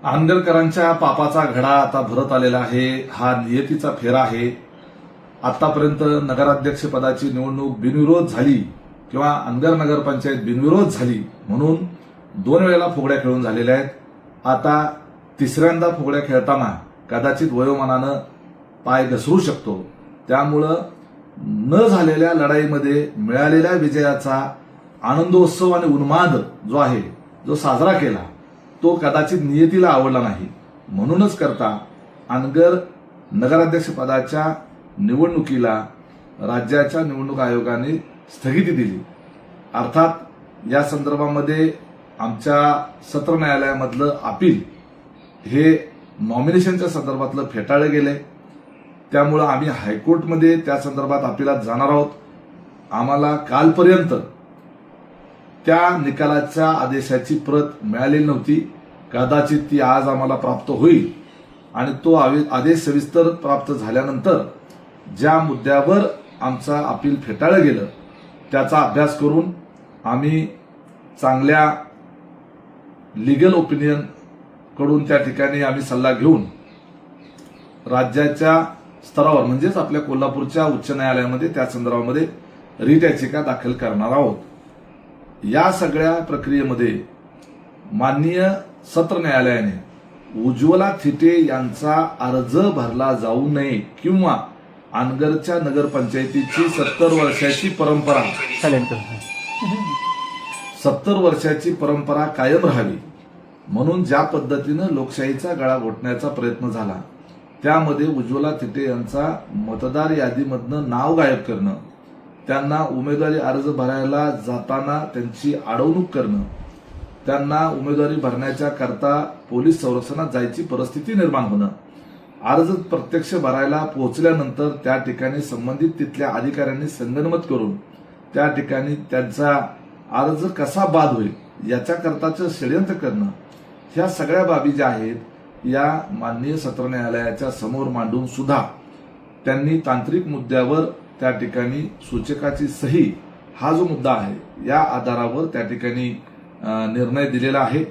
आंबेडकरांच्या पापाचा घडा आता भरत आलेला आहे। हा नियतीचा फेरा आहे। आतापर्यंत नगराध्यक्ष पदाची निवडणूक बिनविरोध झाली किंवा अंदर नगरपंचायत बिनविरोध झाली म्हणून 2 वेळेला फुगड्या खेळून झालेल्या आहेत। आता तिसऱ्यांदा फुगड्या खेळताना कदाचित वयोमानानं पाय घसरू शकतो। त्यामुळं न झालेल्या लढाईमध्ये मिळालेल्या विजयाचा आनंदोत्सव आणि उन्माद जो आहे जो साजरा केला तो कदाचित नियतीला आवडला नाही। म्हणूनच करता अनगर नगराध्यक्ष पदाच्या निवडणुकीला राज्याच्या निवडणूक आयोगाने स्थगिती दिली। अर्थात या संदर्भामध्ये आमच्या सत्र न्यायालयामधलं अपील हे नॉमिनेशनच्या संदर्भातलं फेटाळलं गेले। त्यामुळे आम्ही हायकोर्टमध्ये त्या संदर्भात अपिलात जाणार आहोत। आम्हाला कालपर्यंत त्या निकालाच्या आदेशाची प्रत मिळालेली नव्हती। कदाचित ती आज आम्हाला प्राप्त होईल आणि तो आदेश सविस्तर प्राप्त झाल्यानंतर ज्या मुद्द्यावर आमचा अपील फेटाळलं गेलं त्याचा अभ्यास करून आम्ही चांगल्या लीगल ओपिनियन कडून त्या ठिकाणी आम्ही सल्ला घेऊन राज्याच्या स्तरावर म्हणजेच आपल्या कोल्हापूरच्या उच्च न्यायालयामध्ये त्या संदर्भामध्ये रिट याचिका दाखल करणार आहोत। या सगळ्या प्रक्रियेमध्ये माननीय सत्र न्यायालयाने उज्ज्वला थिटे यांचा अर्ज भरला जाऊ नये किंवा अनगरच्या नगरपंचायतीची 70 वर्षाची परंपरा 70 वर्षाची परंपरा कायम राहावी म्हणून ज्या पद्धतीनं लोकशाहीचा गळा घोटण्याचा प्रयत्न झाला त्यामध्ये उज्ज्वला थिटे यांचा मतदार यादीमधनं नाव गायब करणं, त्यांना उमेदवारी अर्ज भरायला जाताना त्यांची अडवणूक करणं, त्यांना उमेदवारी भरण्याच्या करता पोलीस संरक्षणात जायची परिस्थिती निर्माण होणं, अर्ज प्रत्यक्ष भरायला पोहोचल्यानंतर त्या ठिकाणी संबंधित तिथल्या अधिकाऱ्यांनी संगनमत करून त्या ठिकाणी त्यांचा अर्ज कसा बाद होईल याच्याकरताचं षडयंत्र करणं, ह्या सगळ्या बाबी ज्या आहेत या माननीय सत्र न्यायालयाच्या समोर मांडून सुद्धा त्यांनी तांत्रिक मुद्द्यावर त्या ठिकाणी सूचकाची सही हा जो मुद्दा आहे या आधारावर त्या ठिकाणी निर्णय दिलेला आहे।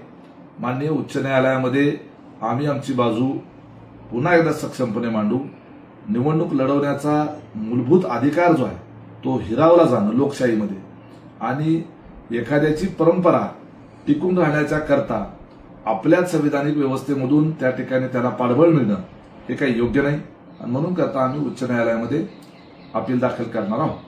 माननीय उच्च न्यायालयामध्ये आम्ही आमची बाजू पुन्हा एकदा सक्षमपणे मांडू। निवडणूक लढवण्याचा मूलभूत अधिकार जो आहे तो हिरावला जाणं लोकशाहीमध्ये आणि एखाद्याची परंपरा टिकून राहण्याच्या करता आपल्याच संविधानिक व्यवस्थेमधून त्या ठिकाणी त्याला पाठबळ मिळणं हे काही योग्य नाही आणि म्हणून करता आम्ही उच्च न्यायालयामध्ये अपील दाखल करणार आहोत।